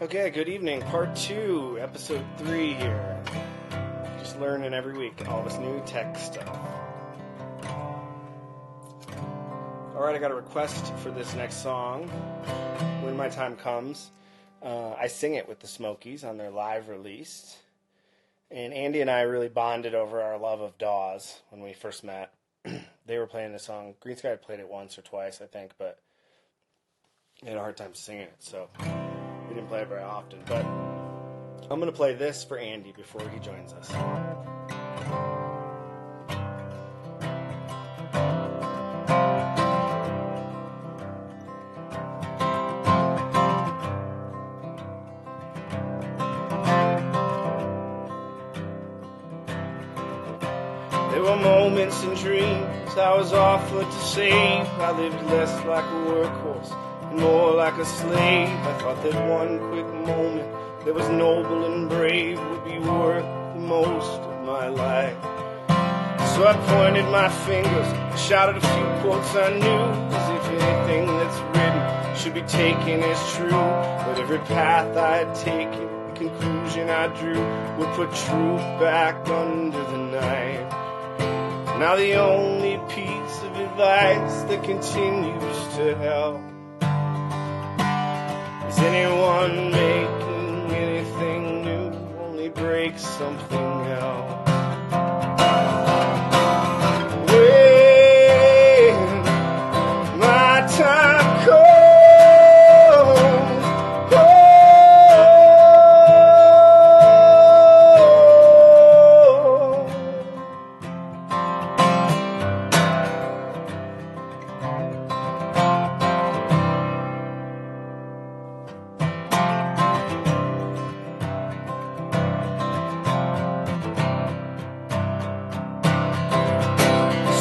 Okay, good evening. Part 2, episode 3 here. Just learning every week all this new tech stuff. Alright, I got a request for this next song. When My Time Comes. I sing it with the Smokies on their live release. And Andy and I really bonded over our love of Dawes when we first met. They were playing the song. Greensky had played it once or twice, I think, but he had a hard time singing it, so we didn't play it very often. But I'm going to play this for Andy before he joins us. There were moments and dreams I was offered to save. I lived less like a workhorse and more like a slave. I thought that one quick moment that was noble and brave would be worth the most of my life. So I pointed my fingers, shouted a few quotes I knew, as if anything that's written should be taken as true. But every path I had taken, the conclusion I drew would put truth back under the knife. Now the only piece of advice that continues to help is anyone making anything new only breaks something else. When my time comes,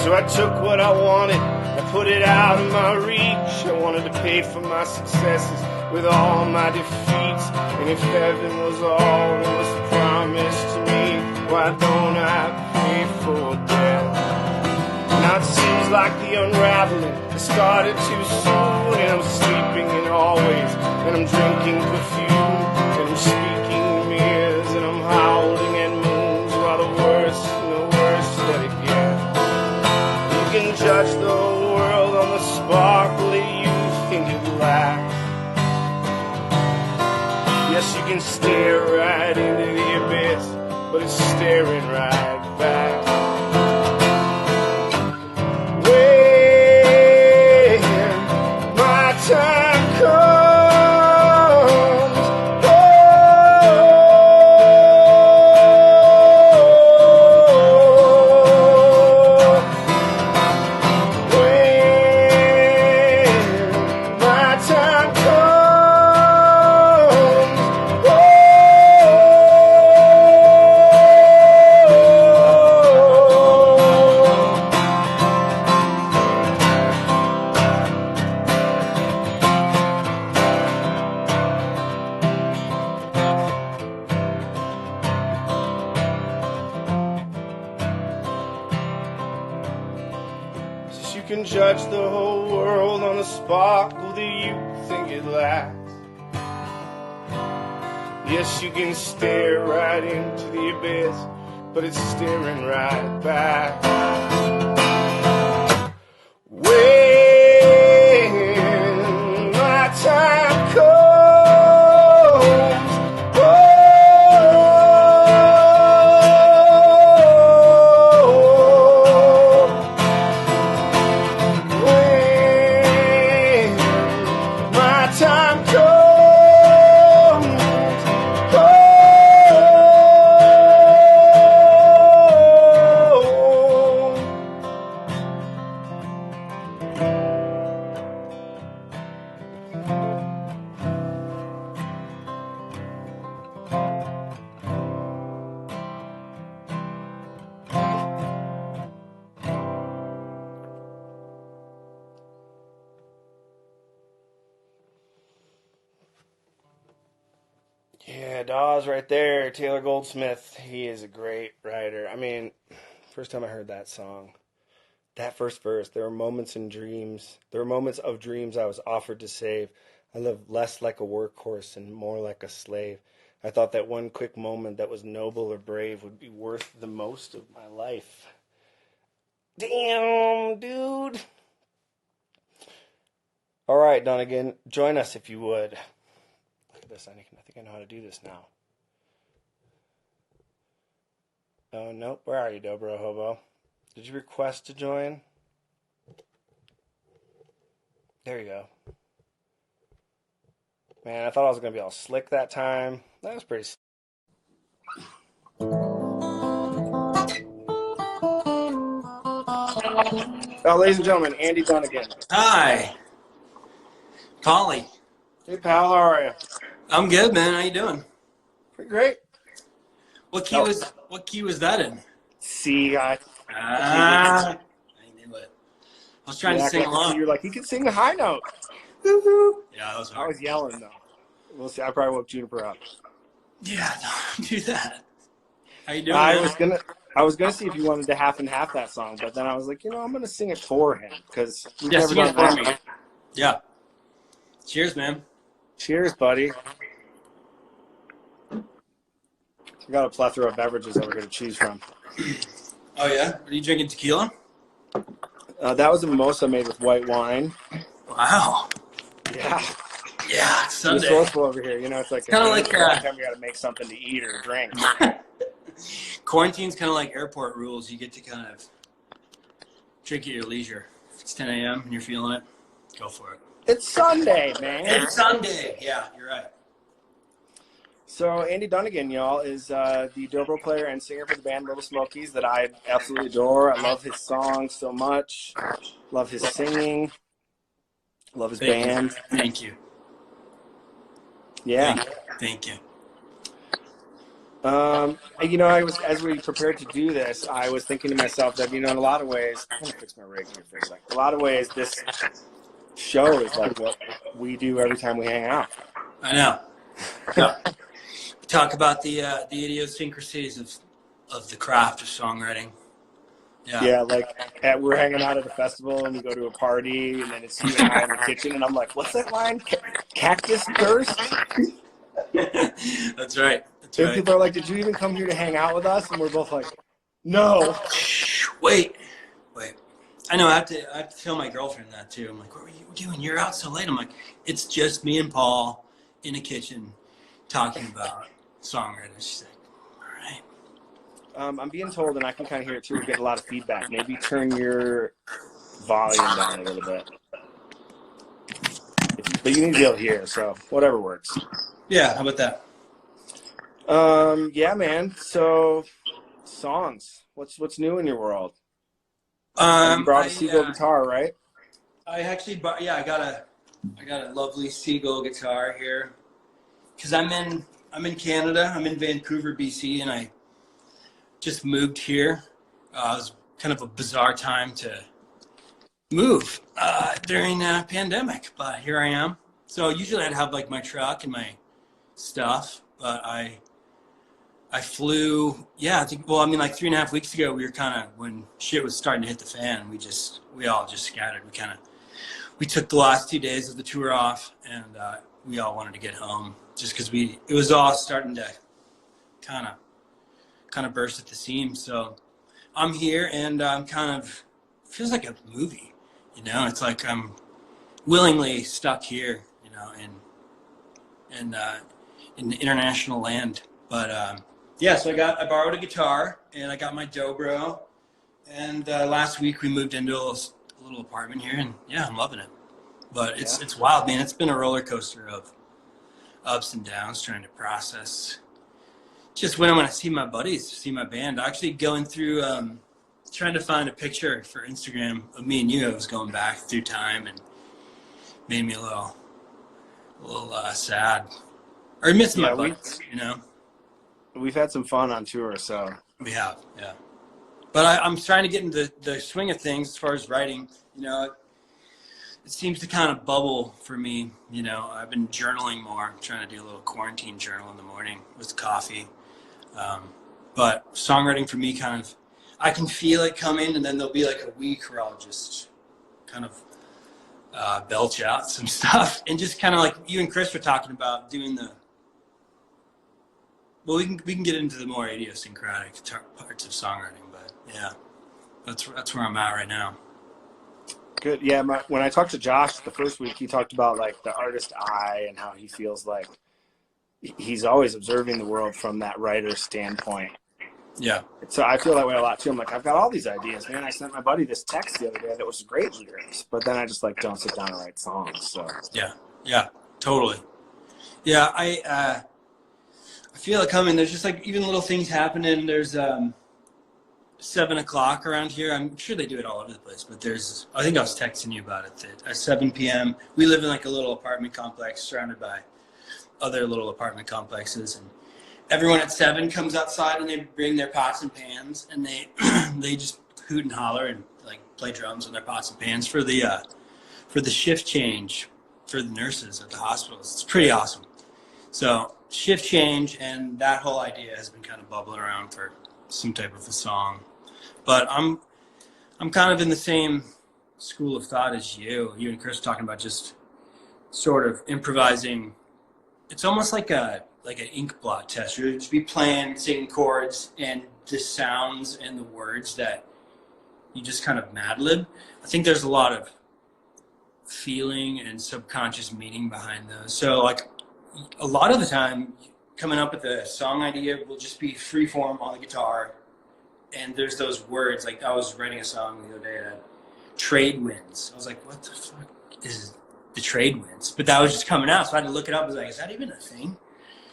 so I took what I wanted, I put it out of my reach. I wanted to pay for my successes with all my defeats. And if heaven was all that was promised to me, why don't I pray for death? Now it seems like the unraveling has started too soon, and I'm sleeping in hallways, and I'm drinking perfume, and I'm speaking in mirrors, and I'm howling at moons, while the worse and the worse that it gets. You can judge the whole world on the sparkle that you think it lacks. Yes, you can stare right into the abyss, but it's staring right back. When my time comes, when my time you can judge the whole world on the sparkle that you think it lacks. Yes, you can stare right into the abyss, but it's staring right back. When my time comes, time comes, Yeah, Dawes right there, Taylor Goldsmith. He is a great writer. I mean, first time I heard that song, that first verse, there were moments of dreams I was offered to save. I lived less like a workhorse and more like a slave. I thought that one quick moment that was noble or brave would be worth the most of my life. Damn, dude. All right, Dunnigan, join us if you would. Look at this. I think I know how to do this now. Oh, nope. Where are you, Dobro Hobo? Did you request to join? There you go. Man, I thought I was going to be all slick that time. That was pretty. Oh, ladies and gentlemen, Andy Dunnigan. Hi, Polly. Hey, pal, how are you? I'm good, man. How you doing? Pretty great. What key was that in? C. I knew it. I was trying to sing along. You're like, you can sing the high note. Yeah, that was hard. I was yelling though. We'll see. I probably woke Juniper up. Yeah, don't do that. How you doing? I was gonna see if you wanted to half and half that song, but then I was like, I'm gonna sing it for him because we've never done that. For me. Yeah. Cheers, man. Cheers, buddy. We got a plethora of beverages that we're gonna choose from. Oh yeah? Are you drinking tequila? That was a mimosa made with white wine. Wow. Yeah. Yeah, it's Sunday. Resourceful over here. It's like kind of like every time we got to make something to eat or drink. Quarantine's kind of like airport rules. You get to kind of drink at your leisure. If it's 10 a.m. and you're feeling it, go for it. It's Sunday, man. It's Sunday. Yeah, you're right. So Andy Dunnigan, y'all, is the dobro player and singer for the band Lil Smokies that I absolutely adore. I love his songs so much. Love his singing. Love his band. Thank you. Yeah. Thank you. As we prepared to do this, I was thinking to myself that, in a lot of ways, I'm going to fix my rig here for a second. A lot of ways, this show is like what we do every time we hang out. I know. Yeah. We talk about the idiosyncrasies of the craft of songwriting. Yeah. Yeah, like we're hanging out at a festival and we go to a party and then it's you and I in the kitchen and I'm like, what's that line? Cactus thirst? That's right. And people are like, did you even come here to hang out with us? And we're both like, no. Wait. I know I have to tell my girlfriend that too. I'm like, what were you doing? You're out so late. I'm like, it's just me and Paul in a kitchen talking about songwriting. She's like, all right. I'm being told, and I can kind of hear it too, we get a lot of feedback. Maybe turn your volume down a little bit. But you need to be able to hear, so whatever works. Yeah, how about that? Yeah, man. So, songs. What's new in your world? You brought a Seagull guitar, right? I actually bought. Yeah, I got a lovely Seagull guitar here. Cause I'm in Canada. I'm in Vancouver, BC, and I just moved here. It was kind of a bizarre time to move during the pandemic, but here I am. So usually I'd have like my truck and my stuff, but I flew, like 3.5 weeks ago, we were kind of, when shit was starting to hit the fan, we all just scattered. We took the last 2 days of the tour off and we all wanted to get home just because it was all starting to kind of burst at the seams. So I'm here and I'm feels like a movie, it's like I'm willingly stuck here, in international land. But so I borrowed a guitar and I got my dobro. And last week we moved into a little apartment here, and I'm loving it. But it's wild, man. It's been a roller coaster of ups and downs, trying to process just when I'm going to see my buddies, see my band. Actually going through, trying to find a picture for Instagram of me and you. I was going back through time and made me a little sad. Or missing my buddies, We've had some fun on tour, so. We have, yeah. But I'm trying to get into the swing of things as far as writing. It seems to kind of bubble for me. I've been journaling more. I'm trying to do a little quarantine journal in the morning with coffee. But songwriting for me I can feel it coming, and then there'll be like a week where I'll just kind of belch out some stuff, and just kind of like you and Cris were talking about doing the. Well, we can get into the more idiosyncratic parts of songwriting, but yeah, that's where I'm at right now. Good. Yeah. When I talked to Josh the first week, he talked about like the artist eye and how he feels like he's always observing the world from that writer's standpoint. Yeah. So I feel that way a lot too. I'm like, I've got all these ideas, man. I sent my buddy this text the other day that was great lyrics, but then I just like don't sit down and write songs. So yeah, totally. Yeah, I feel it coming. There's just like even little things happening. There's 7 o'clock around here. I'm sure they do it all over the place, but I think I was texting you about it, that at 7 p.m. we live in like a little apartment complex surrounded by other little apartment complexes, and everyone at 7 comes outside and they bring their pots and pans, and they just hoot and holler and like play drums on their pots and pans for the shift change for the nurses at the hospitals. It's pretty awesome. So shift change, and that whole idea has been kind of bubbling around for some type of a song. But I'm kind of in the same school of thought as you and Cris talking about just sort of improvising. It's almost like an ink blot test. You'll just be playing, singing chords, and the sounds and the words that you just kind of Mad Lib. I think there's a lot of feeling and subconscious meaning behind those. So like a lot of the time, coming up with a song idea will just be free form on the guitar, and there's those words. Like I was writing a song the other day that trade winds. I was like, what the fuck is the trade winds? But that was just coming out, so I had to look it up. I was like, is that even a thing?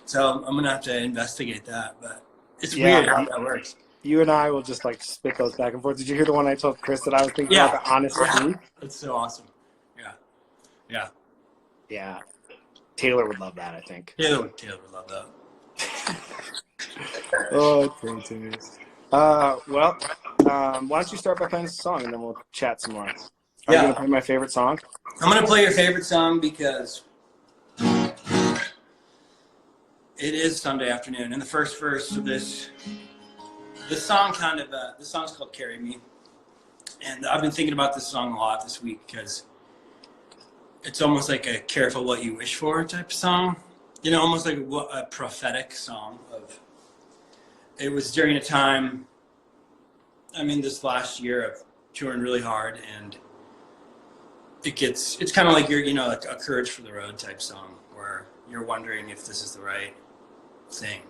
So I'm gonna have to investigate that. But it's weird how that works. You and I will just like spit those back and forth. Did you hear the one I told Cris that I was thinking about, the honest truth? That's so awesome. Yeah. Taylor would love that, I think. Taylor would love that. Oh, crazy. Well, why don't you start by playing a song, and then we'll chat some more. Are you going to play my favorite song? I'm going to play your favorite song because it is Sunday afternoon, and the first verse of this song this song's called Carry Me. And I've been thinking about this song a lot this week because it's almost like a careful what you wish for type of song. You know, almost like a prophetic song. It was during a time, this last year of touring really hard, and it's kind of like like a Courage for the Road type song where you're wondering if this is the right thing.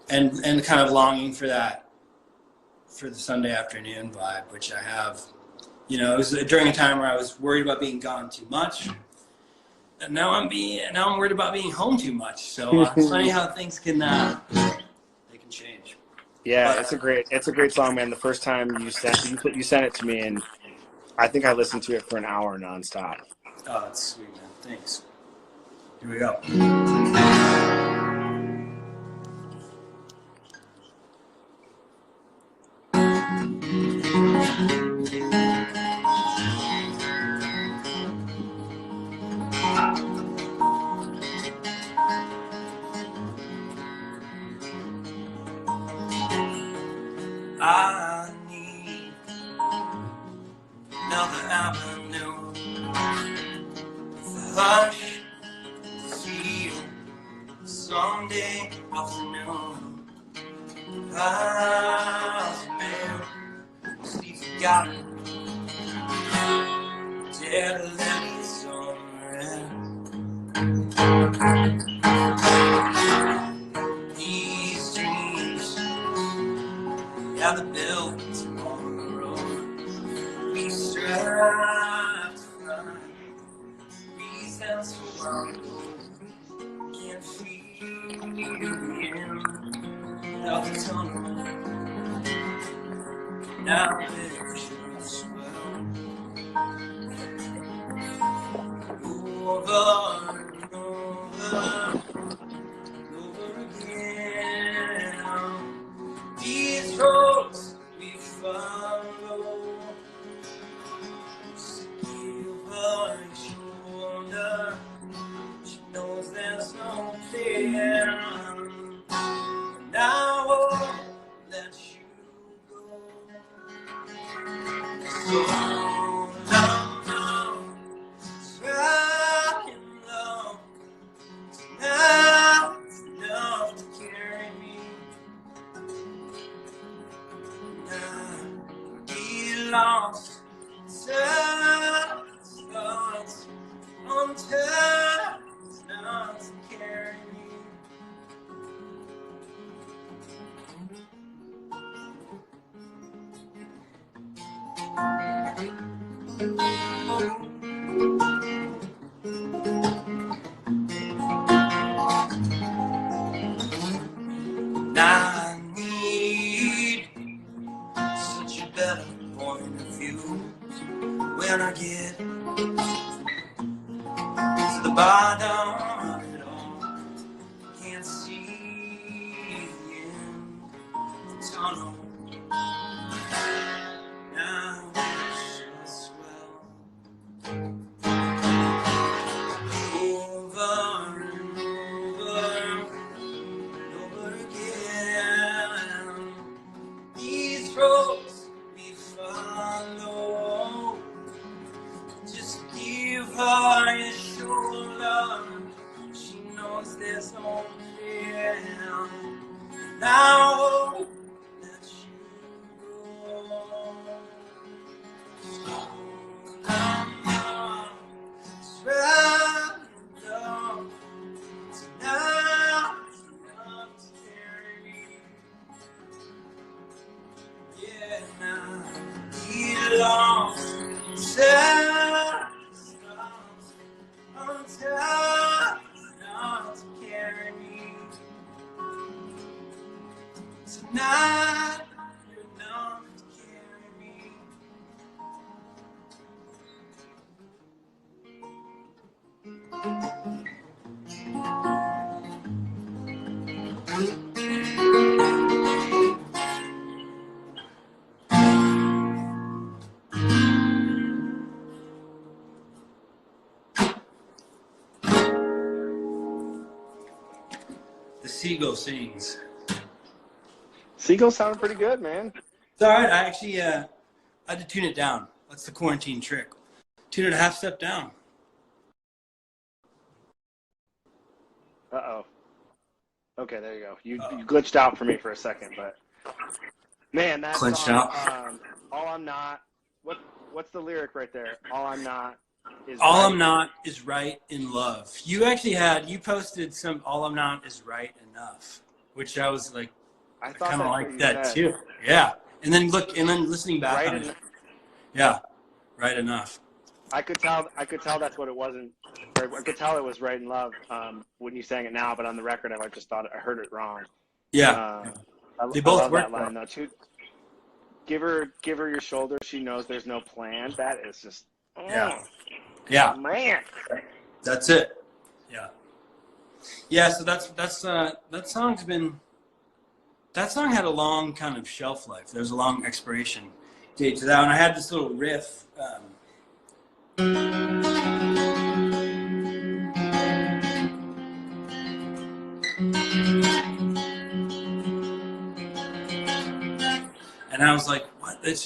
And kind of longing for that, for the Sunday afternoon vibe, which I have. It was during a time where I was worried about being gone too much, and now I'm worried about being home too much. So it's funny how things can change. Yeah, it's a great song, man. The first time you sent it to me, and I think I listened to it for an hour nonstop. Oh, that's sweet, man. Thanks. Here we go. I need another avenue with a hush, seal, Sunday afternoon. Piles of mail, sleep forgotten, dead left somewhere. These dreams, yeah, the buildings on the road. We strive to find reasons for wrong. Can't feel the end of the tunnel. Now it swell over and over and over again. These roads we follow, just give her a shoulder. She knows there's no fear, and I won't let you go. So long, long, long. bottom of it all. Can't see the end of the tunnel. Now it's just swell. Over and over again. These roads we follow. Just give her your shoulder. She knows there's no fear. Now that you go. Tonight, you're enough to carry me. The seagull sings. Seagull sounded pretty good, man. It's all right. I actually I had to tune it down. That's the quarantine trick. Tune it a half step down. Uh-oh. Okay, there you go. You glitched out for me for a second, but man, that Clenched song, out. All I'm not. What's the lyric right there? All I'm not is All right. I'm not is right in love. You actually you posted some all I'm not is right enough, which I was like, I thought kind of that's like what you that said. too. Yeah. And then listening back Right on it. Yeah. Right enough. I could tell that's what it wasn't. Or I could tell it was right in love when you sang it now, but on the record, I just thought I heard it wrong. Yeah. They I both love work that line though. Give her your shoulder. She knows there's no plan. That is just Yeah. man. That's it. Yeah. Yeah. So that song had a long kind of shelf life. There's a long expiration date to that. And I had this little riff. And I was like, what? It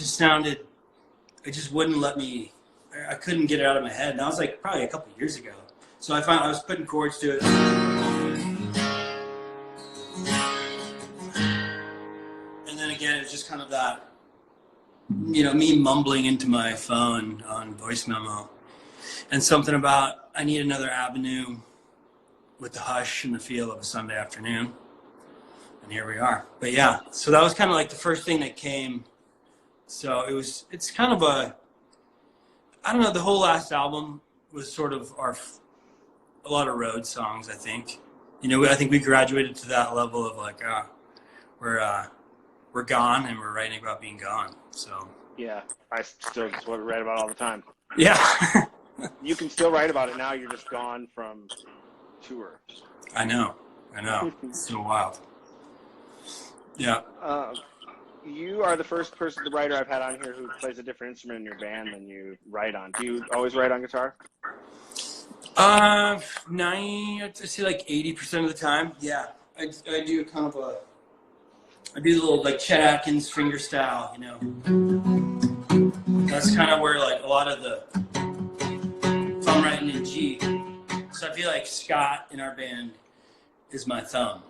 just wouldn't let me, I couldn't get it out of my head. And that was like probably a couple of years ago. So I was putting chords to it. And then again, it's just kind of that, me mumbling into my phone on voice memo. And something about, I need another avenue with the hush and the feel of a Sunday afternoon. And here we are. But yeah, so that was kind of like the first thing that came. So it's kind of I don't know, the whole last album was sort of a lot of road songs, I think. I think we graduated to that level of like, we're gone and we're writing about being gone. So Yeah, I still just what we write about all the time. yeah. You can still write about it now. You're just gone from tour. I know. It's so wild. Yeah. You are the first writer I've had on here who plays a different instrument in your band than you write on. Do you always write on guitar? I'd say like 80% of the time. Yeah. I do kind of I do the little like Chet Atkins finger style, That's kind of where like a lot of if I'm writing in G. So I feel like Scott in our band is my thumb,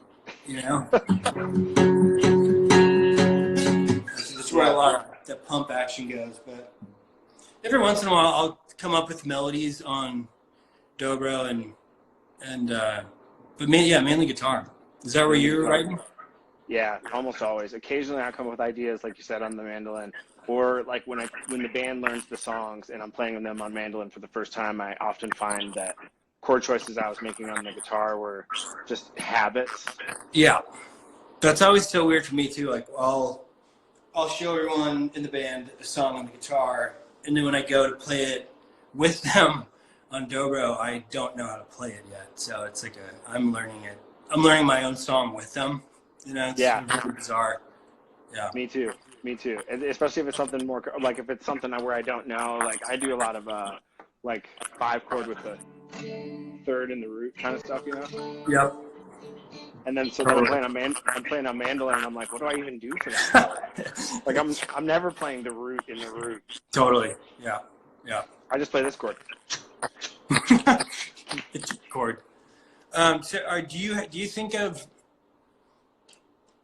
That's where a lot of the pump action goes. But every once in a while, I'll come up with melodies on dobro but mainly guitar. Is that where you're writing? Yeah, almost always. Occasionally, I come up with ideas, like you said, on the mandolin, or like when the band learns the songs and I'm playing them on mandolin for the first time, I often find that chord choices I was making on the guitar were just habits. Yeah, that's always so weird for me too. Like I'll show everyone in the band a song on the guitar, and then when I go to play it with them on dobro, I don't know how to play it yet. So it's like I'm learning it. I'm learning my own song with them. You know, it's really bizarre. Yeah. Me too. And especially if it's something more like if it's something where I don't know. Like I do a lot of like 5-chord with the third and the root kind of stuff, you know. Yep. And then so then I'm playing on mandolin, and I'm like, what do I even do for that? Like I'm never playing the root in the root. Totally. Yeah. I just play this chord. Chord. So do you think of,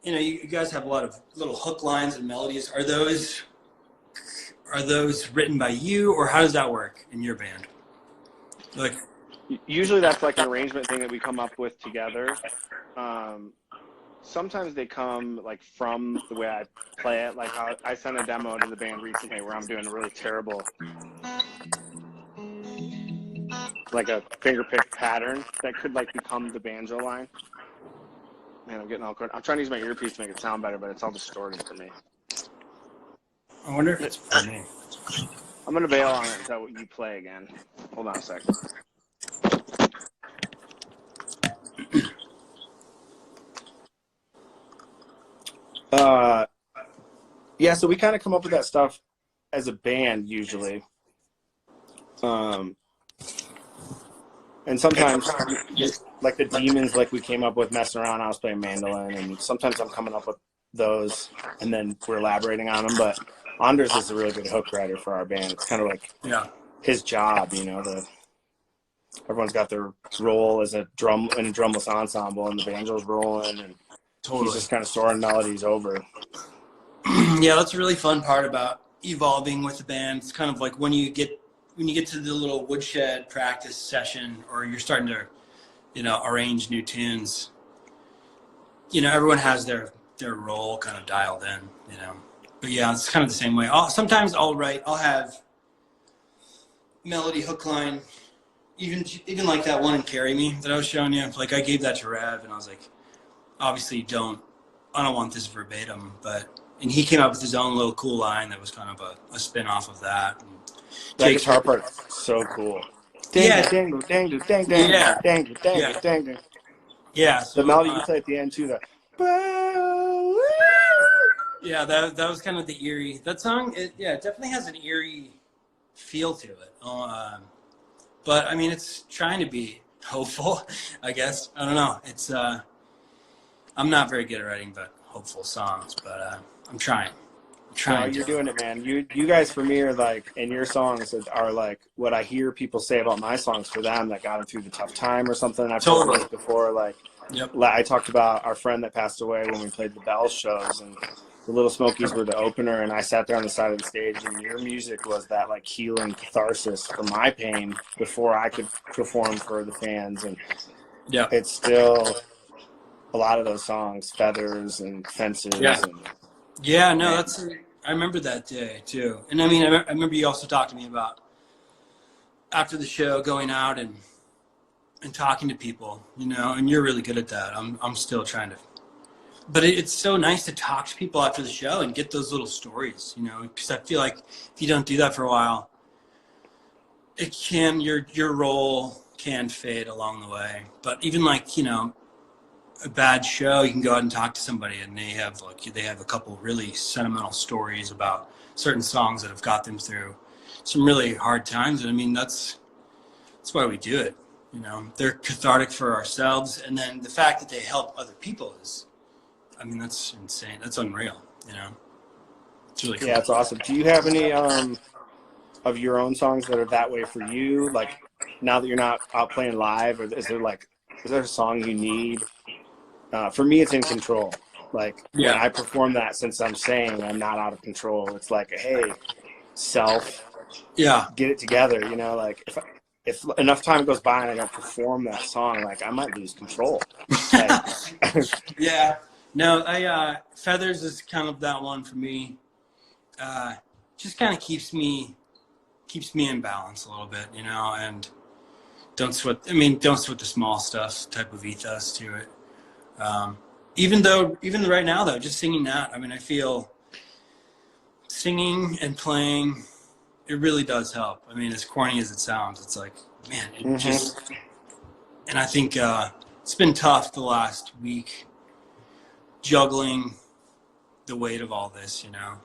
you know, you guys have a lot of little hook lines and melodies. Are those written by you, or how does that work in your band? Like, usually that's like an arrangement thing that we come up with together. Sometimes they come like from the way I play it. Like I sent a demo to the band recently where I'm doing a really terrible, like a fingerpick pattern that could like become the banjo line. Man, I'm getting all good. I'm trying to use my earpiece to make it sound better, but it's all distorted for me. I wonder if it's for me. I'm gonna bail on it until you play again. Hold on a second. Yeah, so we kind of come up with that stuff as a band usually. And sometimes, like the demons, like we came up with messing around, I was playing mandolin, and sometimes I'm coming up with those and then we're elaborating on them. But Anders is a really good hook writer for our band. It's kind of like his job, you know. Everyone's got their role as a drumless ensemble, and the banjo's rolling, and he's just kind of soaring melodies over. Yeah, that's a really fun part about evolving with the band. It's kind of like when you get to the little woodshed practice session, or you're starting to, you know, arrange new tunes. You know, everyone has their role kind of dialed in, you know. But yeah, it's kind of the same way. Sometimes I'll have melody, hook line, even like that one in Carry Me that I was showing you. Like I gave that to Rev, and I was like, obviously I don't want this verbatim, and he came up with his own little cool line that was kind of a spin-off of that. And that guitar part's so cool. Yeah. Yeah. So, the melody you play at the end too. Yeah, that was kind of the eerie. That song, it definitely has an eerie feel to it. But I mean, it's trying to be hopeful, I guess. I don't know. It's I'm not very good at writing hopeful songs, but I'm trying. No, you're doing it, man. You guys for me are like, and your songs are like what I hear people say about my songs for them that got them through the tough time or something. I've told this before. Like, I talked about our friend that passed away when we played the Bells shows, and the Lil Smokies were the opener, and I sat there on the side of the stage, and your music was that like healing catharsis for my pain before I could perform for the fans. And it's still a lot of those songs, Feathers and Fences. I remember that day too. And I mean, I remember you also talked to me about after the show going out and talking to people, you know, and you're really good at that. I'm still trying to, but it's so nice to talk to people after the show and get those little stories, you know, because I feel like if you don't do that for a while, your role can fade along the way. But even like, you know, a bad show, you can go out and talk to somebody and they have a couple really sentimental stories about certain songs that have got them through some really hard times. And I mean, that's why we do it. You know, they're cathartic for ourselves. And then the fact that they help other people that's insane. That's unreal. You know, it's really cool. Yeah, it's awesome. Do you have any of your own songs that are that way for you? Like now that you're not out playing live, or is there a song you need? For me, it's In Control. Like when I perform that, since I'm saying I'm not out of control, it's like, hey, self, get it together. You know, like if enough time goes by and I don't perform that song, like I might lose control. Yeah. No, Feathers is kind of that one for me. Just kind of keeps me in balance a little bit, you know, and don't sweat the small stuff type of ethos to it. Even right now though, just singing that, I mean, I feel singing and playing it really does help. I mean, as corny as it sounds, it's like, man, it just, and I think it's been tough the last week juggling the weight of all this, you know.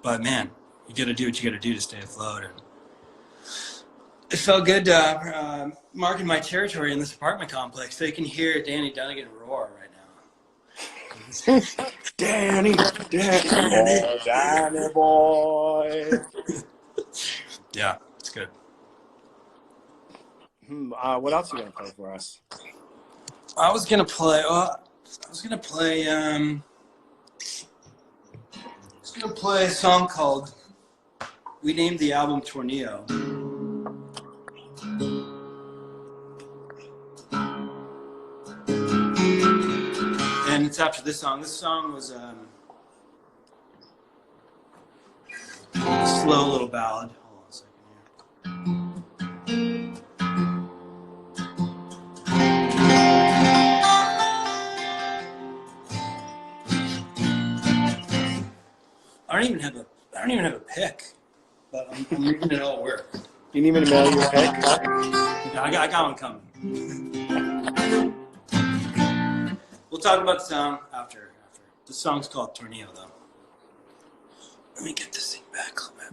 But man, you got to do what you got to do to stay afloat. And it felt good marking my territory in this apartment complex. So you can hear Danny Dunnigan roar right now. Danny boy. Yeah, it's good. What else are you gonna play for us? I was gonna play a song called. We named the album Tornillo. And it's after this song. This song was a slow little ballad. Hold on a second here. I don't even have a pick, but I'm making it all work. You need me to mail you a pick? Yeah, I got one coming. We'll talk about the song after. The song's called Tornillo, though. Let me get this thing back a little bit.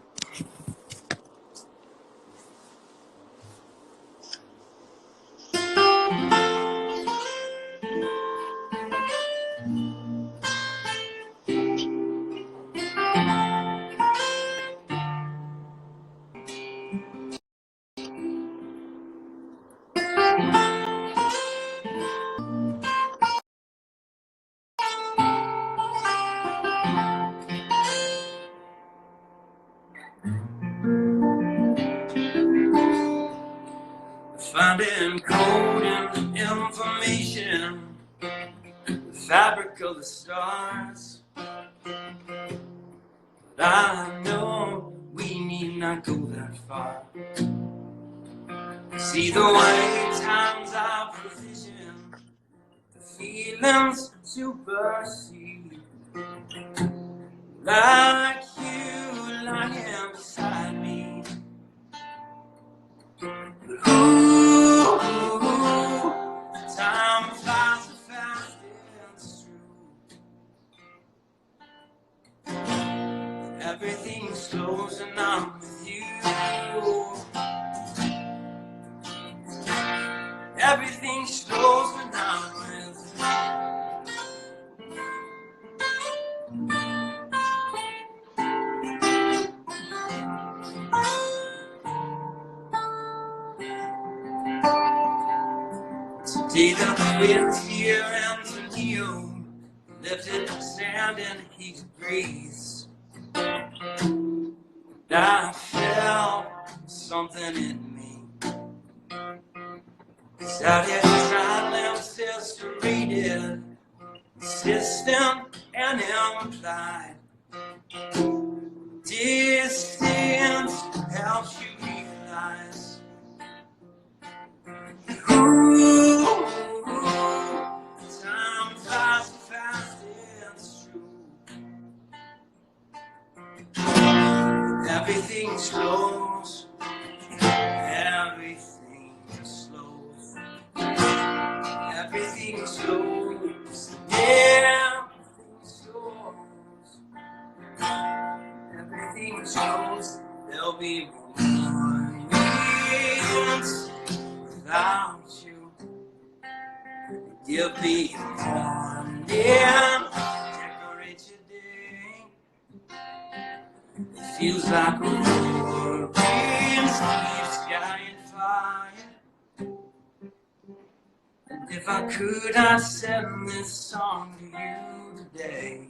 Finding code and information, the fabric of the stars. But I know we need not go that far. See the way times our provision, the feelings supersede. Like you lying beside me. Ooh, time flies so fast, it's true. Everything slows and I'm with you. Everything slows when I'm with you. Today the wind's here and to you lifted the sand and he could breathe. I felt something in me. Cause out here silence is readed, distant and implied. Distance helps you realize. Ooh, time flies so fast, it's true. Everything slows, everything slows, everything slows, everything slows, everything slows. There'll be moments without you. Give me one day, decorate your day. It feels like a roaring sky and fire. And if I could, I'd send this song to you today.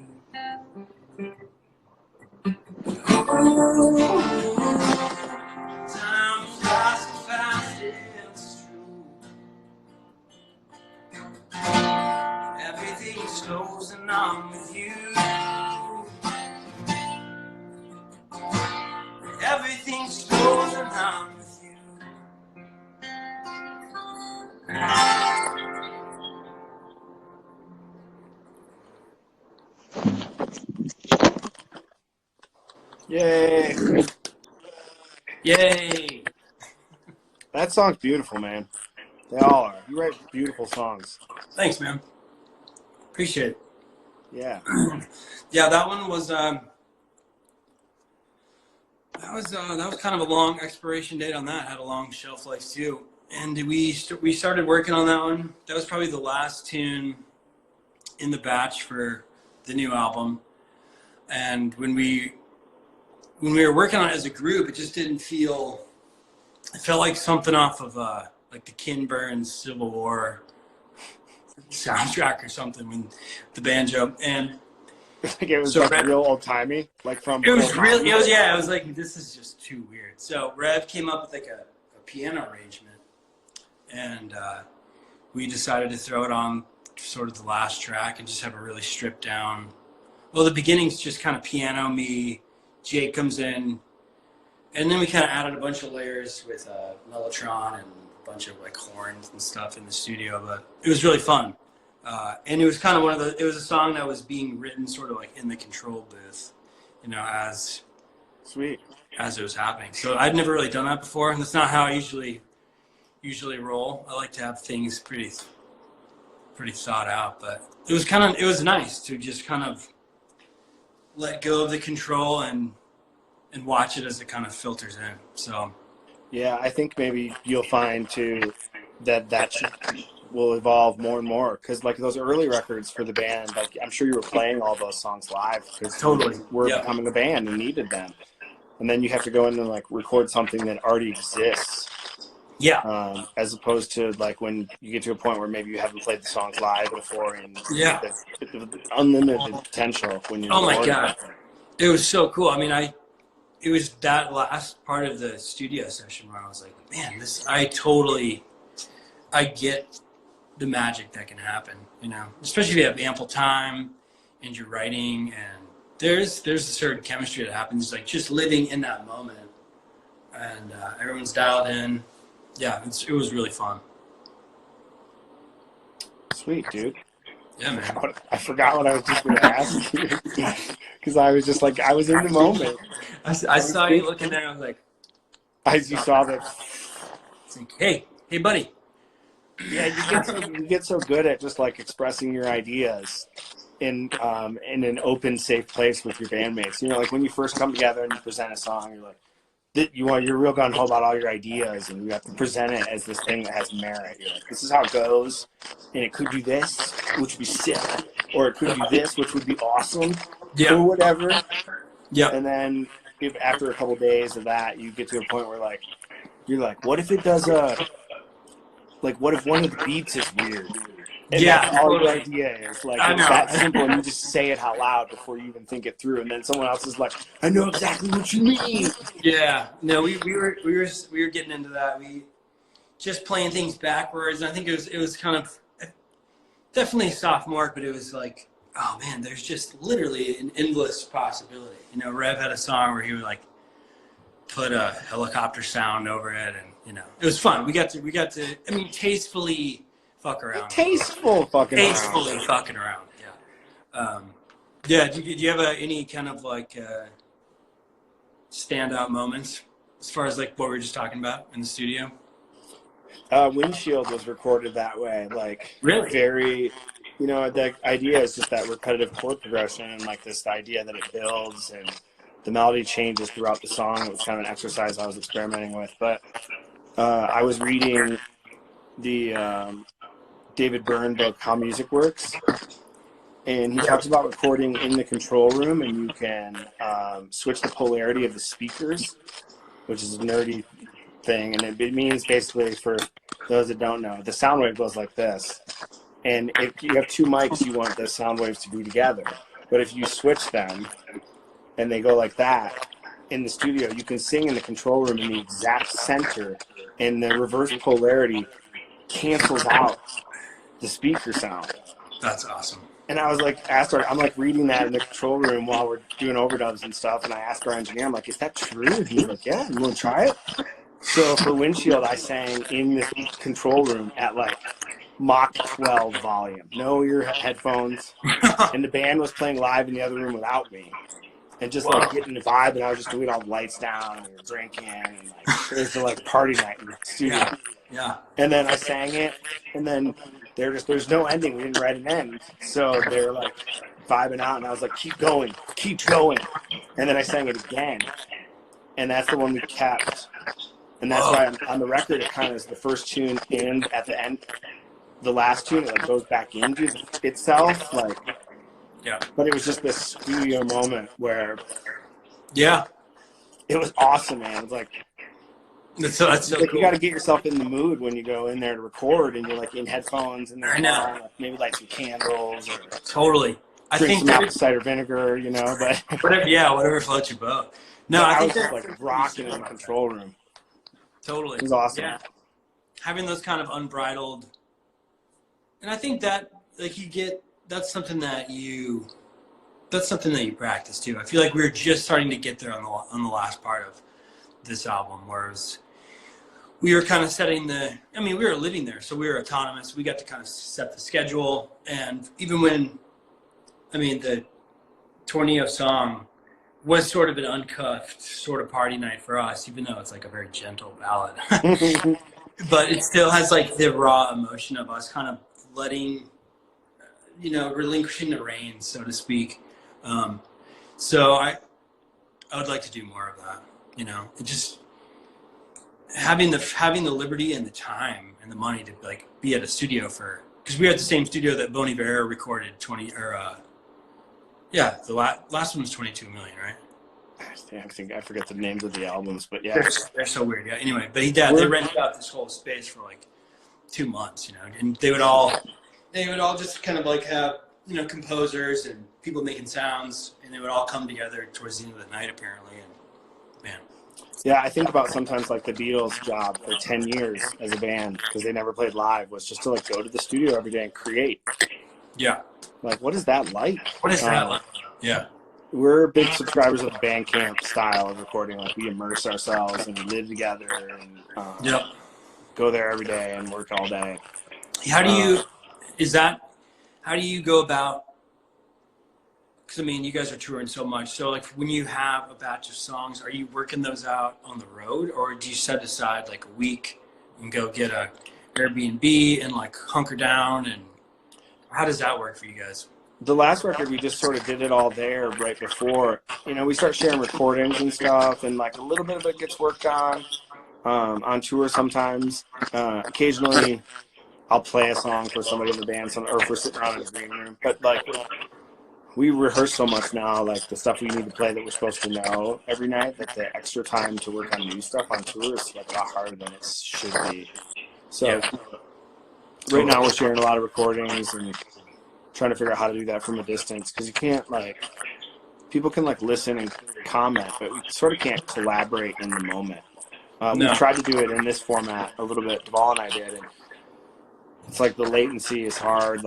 Ooh, time flies so fast, it's true. Everything slows and I'm with you. Everything slows and I'm with you. Yay! Yay! That song's beautiful, man. They all are. You write beautiful songs. Thanks, man. Appreciate it. Yeah. Yeah, that one was that was kind of a long expiration date on that. Had a long shelf life too. And we started working on that one. That was probably the last tune in the batch for the new album. And when we were working on it as a group, it just didn't feel. It felt like something off of like the Ken Burns Civil War soundtrack or something when the banjo and Like it was so like real old timey, like from. it was really it was like this is just too weird. So Rev came up with like a piano arrangement, and we decided to throw it on sort of the last track and just have a really stripped down. Well, the beginning's just kind of piano, me, Jake comes in, and then we kind of added a bunch of layers with Mellotron and a bunch of like horns and stuff in the studio, but it was really fun. And it was kind of it was a song that was being written sort of like in the control booth, you know, as it was happening. So I'd never really done that before, and that's not how I usually roll. I like to have things pretty thought out, but it was nice to just kind of let go of the control and watch it as it kind of filters in. So yeah, I think maybe you'll find too that will evolve more and more, because like those early records for the band, like I'm sure you were playing all those songs live because totally we're becoming a band and needed them, and then you have to go in and like record something that already exists. Yeah. As opposed to like when you get to a point where maybe you haven't played the songs live before, and the unlimited potential when you're. Oh my God, it was so cool. I mean, it was that last part of the studio session where I was like, man, I get the magic that can happen, you know, especially if you have ample time and you're writing, and there's a certain chemistry that happens, like just living in that moment, and everyone's dialed in. Yeah, it was really fun. Sweet, dude. Yeah, man. I forgot what I was just going to ask you because I was just like, I was in the moment. I saw you looking there. I was like, as you saw that. It's like, hey, buddy. Yeah, you get so good at just like expressing your ideas in an open, safe place with your bandmates. You know, like when you first come together and you present a song, you're like, you're real gung ho about all your ideas, and you have to present it as this thing that has merit. You're like, this is how it goes, and it could do this, which would be sick, or it could do this, which would be awesome, or whatever. Yeah. And then after a couple days of that, you get to a point where like you're like, what if it does what if one of the beats is weird? And that's all your idea is. Like, it's that simple, and you just say it out loud before you even think it through, and then someone else is like, I know exactly what you mean. Yeah. No, we were getting into that. We just playing things backwards. And I think it was kind of definitely sophomore, but it was like, oh man, there's just literally an endless possibility. You know, Rev had a song where he would like put a helicopter sound over it, and you know, it was fun. We got to I mean, tastefully fuck around. Tastefully fucking around. Yeah. Do you have any kind of like standout moments as far as like what we were just talking about in the studio? Windshield was recorded that way, like really very. You know, the idea is just that repetitive chord progression, and like this idea that it builds and the melody changes throughout the song. It was kind of an exercise I was experimenting with, but I was reading the David Byrne book, How Music Works, and he talks about recording in the control room, and you can switch the polarity of the speakers, which is a nerdy thing, and it means basically, for those that don't know, the sound wave goes like this, and if you have two mics, you want the sound waves to be together, but if you switch them and they go like that in the studio, you can sing in the control room in the exact center, and the reverse polarity cancels out the speaker sound. That's awesome. And I was like, I'm like reading that in the control room while we're doing overdubs and stuff, and I asked our engineer, I'm like, is that true? And he's like, yeah, you want to try it? So for Windshield, I sang in the control room at like Mach 12 volume, no ear headphones, and the band was playing live in the other room without me. and just like getting the vibe. And I was just doing all the lights down and we were drinking and like it was the like party night in the studio. Yeah. And then I sang it, and then there's no ending. We didn't write an end, so they were like vibing out, and I was like, keep going. And then I sang it again, and that's the one we kept. And that's why on the record, it kind of is the first tune, and at the end, the last tune, it like goes back into itself, like. Yeah. But it was just this studio moment where. Yeah. It was awesome, man. It was like. That's so like cool. You got to get yourself in the mood when you go in there to record, and you're like in headphones, and like, maybe light some candles or totally. I drink think some apple cider vinegar, you know. But whatever floats your boat. No, I think was just like rocking in the control room. Totally, it was awesome. Yeah, having those kind of unbridled, and I think that like that's something that you practice too. I feel like we were just starting to get there on the last part of this album, whereas we were kind of we were living there, so we were autonomous. We got to kind of set the schedule, and even when, the Tornillo song was sort of an uncuffed sort of party night for us, even though it's like a very gentle ballad, but it still has like the raw emotion of us kind of letting, relinquishing the reins, so to speak. So I would like to do more of that. It just having the liberty and the time and the money to like be at a studio because we were at the same studio that Bon Iver recorded the last one was 22 million, right? I forget the names of the albums, but yeah, they're so weird. Yeah. Anyway, but they rented out this whole space for like 2 months, and they would all just kind of like have composers and people making sounds, and they would all come together towards the end of the night apparently, and man. Yeah, I think about sometimes like the Beatles' job for 10 years as a band, because they never played live, was just to like go to the studio every day and create. Yeah. Like, what is that like? What is that like? Yeah. We're big subscribers of the Bandcamp style of recording. Like, we immerse ourselves and we live together and go there every day and work all day. How do you go about, because you guys are touring so much, so like when you have a batch of songs, are you working those out on the road, or do you set aside like a week and go get a Airbnb and like hunker down, and how does that work for you guys? The last record, we just sort of did it all there right before. We start sharing recordings and stuff, and like a little bit of it gets worked on tour sometimes. Occasionally, I'll play a song for somebody in the band, or if we're sitting around in the green room. But like, we rehearse so much now, like the stuff we need to play that we're supposed to know every night, that the extra time to work on new stuff on tour is like a lot harder than it should be. So right now we're sharing a lot of recordings and trying to figure out how to do that from a distance, because you can't people can listen and comment, but we sort of can't collaborate in the moment. We tried to do it in this format a little bit. Duvall and I did, and it's like the latency is hard,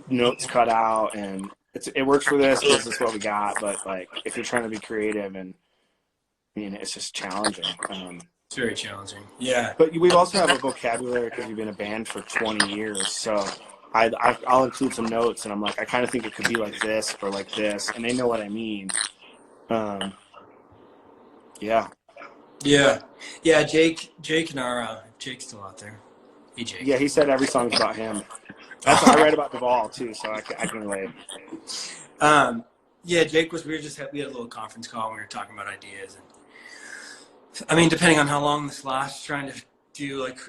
notes cut out, and it works for this because it's what we got. But like, if you're trying to be creative, and it's just challenging. It's very challenging. Yeah. But we also have a vocabulary because we've been a band for 20 years, so I'll include some notes, and I'm like, I kind of think it could be like this or like this, and they know what I mean. Yeah. Jake and our Jake's still out there. Hey, Jake. Yeah, he said every song's about him. That's what I read about Duvall too, so I can relate. Jake was. We had a little conference call. And we were talking about ideas, and depending on how long this lasts, trying to do like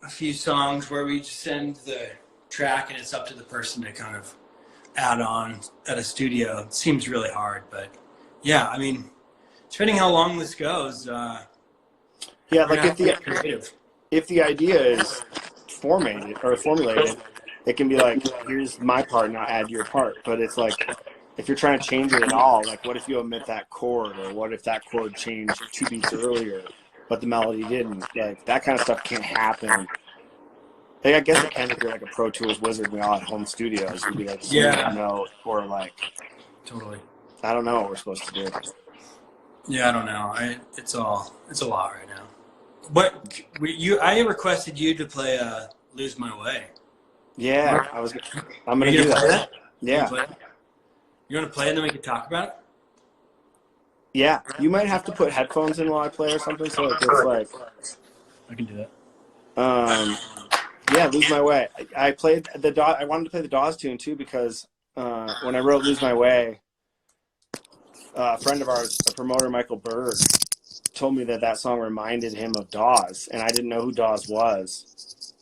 a few songs where we just send the track and it's up to the person to kind of add on at a studio. It seems really hard, but depending how long this goes. If the idea is formulated, it can be like, here's my part, now add your part. But it's like, if you're trying to change it at all, like, what if you omit that chord, or what if that chord changed 2 beats earlier, but the melody didn't? Like, that kind of stuff can't happen. Like, I guess it can if you're like a Pro Tools wizard. We all at home studios. We'd be like, note, or like, totally. I don't know what we're supposed to do. Yeah, I don't know. It's a lot right now. But I requested you to play "Lose My Way." Yeah, I'm gonna do that. Yeah. You want to play it and then we can talk about it? Yeah, you might have to put headphones in while I play or something, so it gets like. I can do that. Yeah, Lose My Way. I played the Dawes. I wanted to play the Dawes tune too because when I wrote Lose My Way, a friend of ours, a promoter, Michael Berg, told me that song reminded him of Dawes, and I didn't know who Dawes was.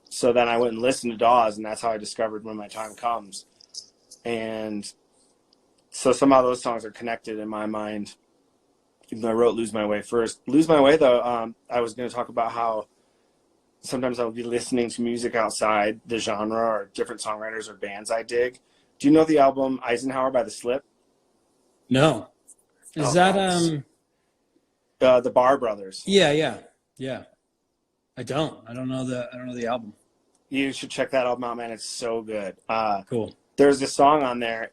So then I went and listened to Dawes, and that's how I discovered When My Time Comes. And so somehow those songs are connected in my mind. Even though I wrote Lose My Way first. Lose My Way, though, I was going to talk about how sometimes I'll be listening to music outside the genre or different songwriters or bands I dig. Do you know the album Eisenhower by The Slip? No. Is that the Barr Brothers? Yeah. I don't know the album. You should check that album out, man. It's so good. Cool. There's this song on there,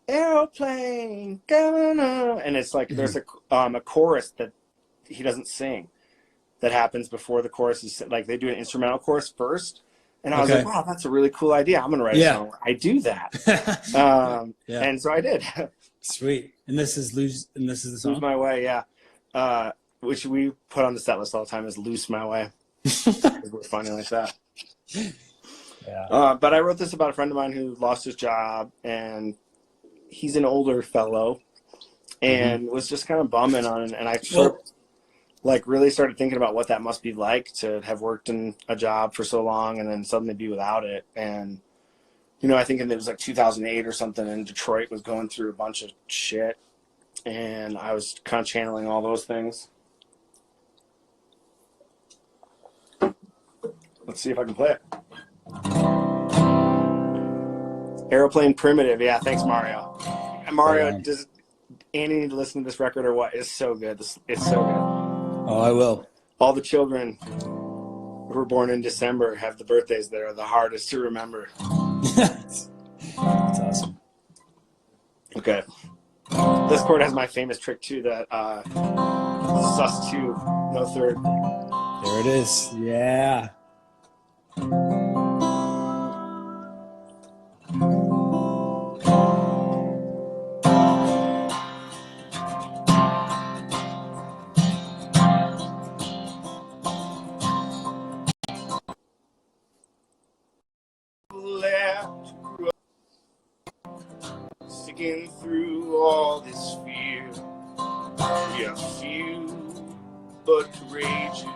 Aeroplane, and it's like there's a chorus that he doesn't sing that happens before the chorus is like they do an instrumental chorus first. And I was like, wow, that's a really cool idea. I'm going to write a song where I do that. And so I did. Sweet. And this is the song? Lose My Way, yeah. Which we put on the set list all the time as Loose My Way. We're funny like that. Yeah. But I wrote this about a friend of mine who lost his job, and he's an older fellow, and was just kind of bumming on it. And I really started thinking about what that must be like to have worked in a job for so long and then suddenly be without it. And, I think it was like 2008 or something, and Detroit was going through a bunch of shit. And I was kind of channeling all those things. Let's see if I can play it. Aeroplane Primitive. Yeah, thanks, Mario. And Mario, does Annie need to listen to this record or what? It's so good. It's so good. Oh, I will. All the children who were born in December have the birthdays that are the hardest to remember. That's awesome. Okay. This chord has my famous trick too, that sus2, no third. There it is. Yeah. Sticking through all this fear, we are few but courageous.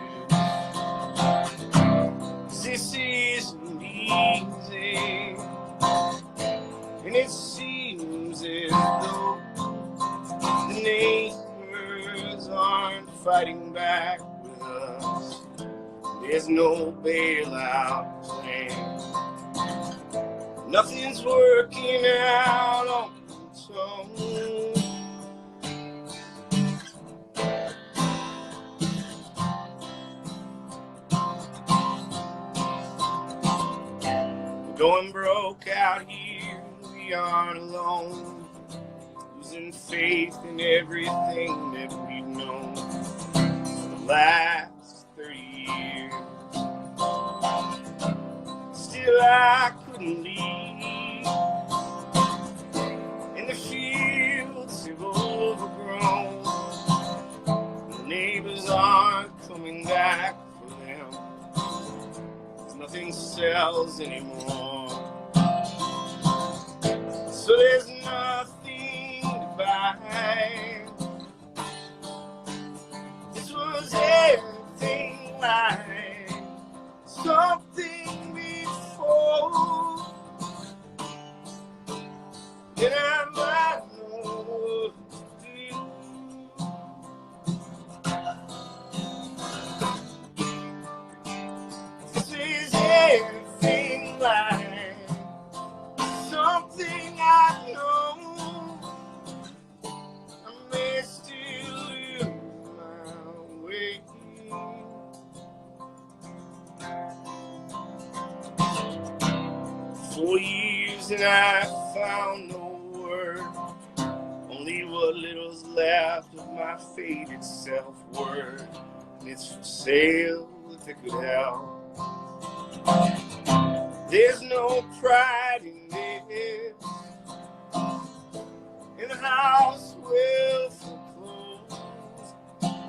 This isn't easy, and it seems as though the neighbors aren't fighting back with us. There's no bailout plan. Nothing's working out on its own. We're going broke out here, we aren't alone. Losing faith in everything that we've known for the last 30 years. Still I couldn't leave. And the fields have overgrown. The neighbors aren't coming back for them. 'Cause nothing sells anymore. So there's nothing to buy. This was everything like something before. And I might know what to do. This is everything like something I know. I may still lose my way. 4 years and I found no word, only what little's left of my faded self-worth, and it's for sale if it could help. There's no pride in this, and the house will fall.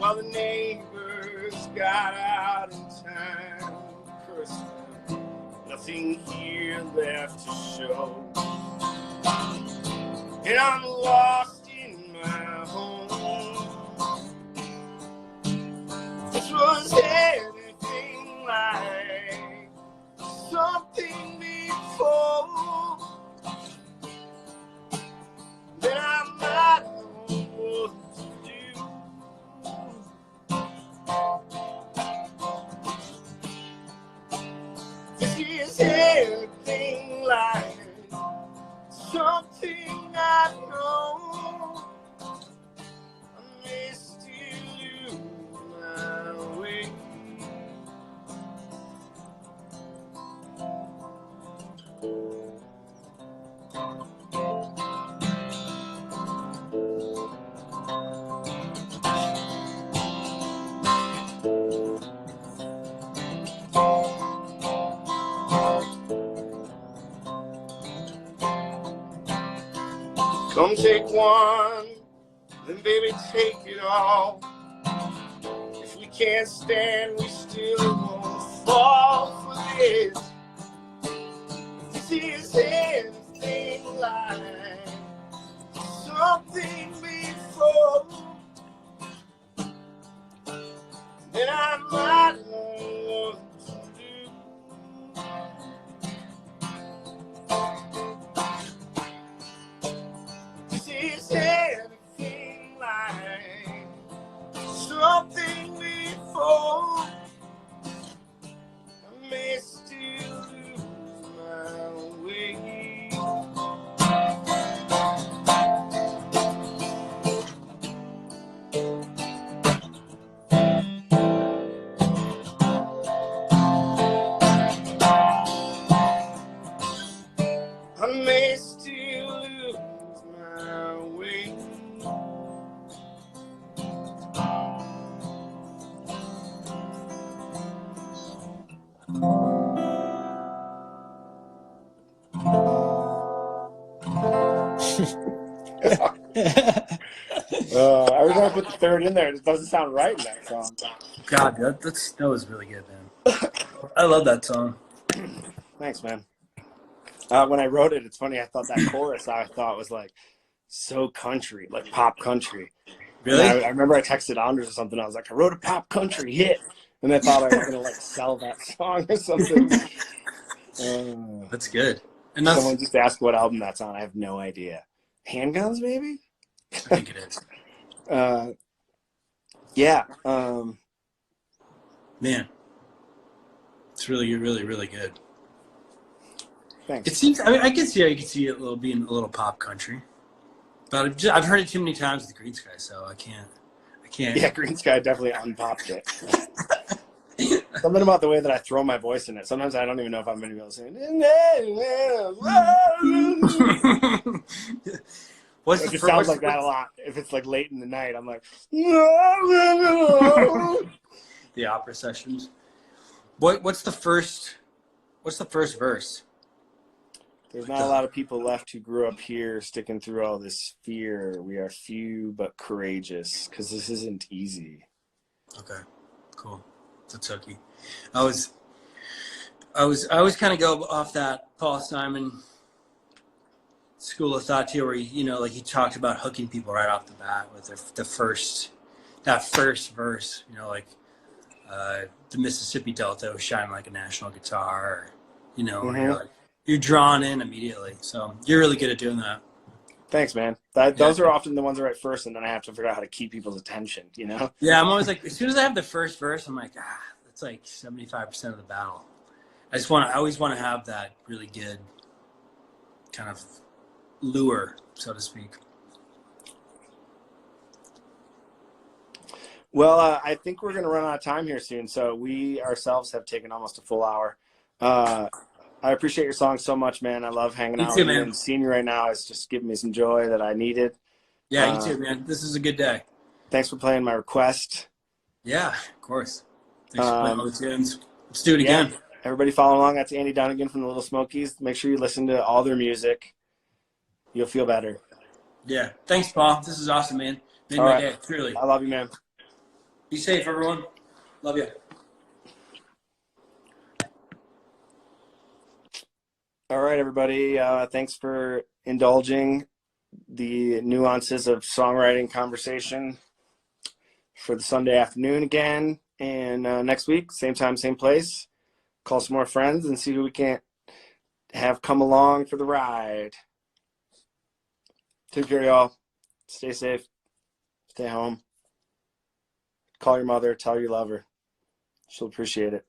while the neighbors got out in time. Cris, nothing here left to show, and I'm lost in my home. This was anything like something before that I might know what to do. This is anything like something I know. I may still lose my way. Come take one, then baby take it all. If we can't stand, we still won't fall for this. This is anything like something before, then I might know what to do. This is anything like something before. I may still lose my way. I may still lose my way. Every time I put the third in there, it just doesn't sound right in that song. God, that was really good, man. I love that song. Thanks, man. When I wrote it, it's funny, I thought that chorus I thought was like so country, like pop country. Really? I remember I texted Anders or something. I was like, I wrote a pop country hit. And I thought I was going to like sell that song or something. That's good. And someone just asked what album that's on. I have no idea. Handguns, maybe? I think it is. Yeah. Man, it's really, really, really good. Thanks. It seems. I mean, I can see how you can see it being a little pop country, but I've heard it too many times with Greensky, so I can't. Yeah, Greensky definitely unpopped it. Something about the way that I throw my voice in it. Sometimes I don't even know if I'm going to be able to sing. It just sounds like that a lot. If it's like late in the night, I'm like, the opera sessions. What's the first verse? There's not a lot of people left who grew up here, sticking through all this fear. We are few but courageous, because this isn't easy. Okay, cool. That's hooky. I always kind of go off that Paul Simon school of thought too, where he talked about hooking people right off the bat with that first verse. The Mississippi Delta was shining like a national guitar. You're drawn in immediately. So you're really good at doing that. Thanks, man. Those are often the ones I write first, and then I have to figure out how to keep people's attention. Yeah, I'm always like, as soon as I have the first verse, I'm like, that's like 75% of the battle. I always want to have that really good kind of lure, so to speak. Well, I think we're going to run out of time here soon, so we ourselves have taken almost a full hour. I appreciate your song so much, man. I love hanging out with you, and seeing you right now is just giving me some joy that I needed. Yeah, you too, man. This is a good day. Thanks for playing my request. Yeah, of course. Thanks for playing all the tunes. Let's do it again. Everybody follow along. That's Andy Dunnigan from the Lil Smokies. Make sure you listen to all their music. You'll feel better. Yeah. Thanks, Paul. This is awesome, man. Made my day, truly. I love you, man. Be safe, everyone. Love you. All right, everybody. Thanks for indulging the nuances of songwriting conversation for the Sunday afternoon again. And next week, same time, same place. Call some more friends and see who we can't have come along for the ride. Take care, y'all. Stay safe. Stay home. Call your mother. Tell her you love her. She'll appreciate it.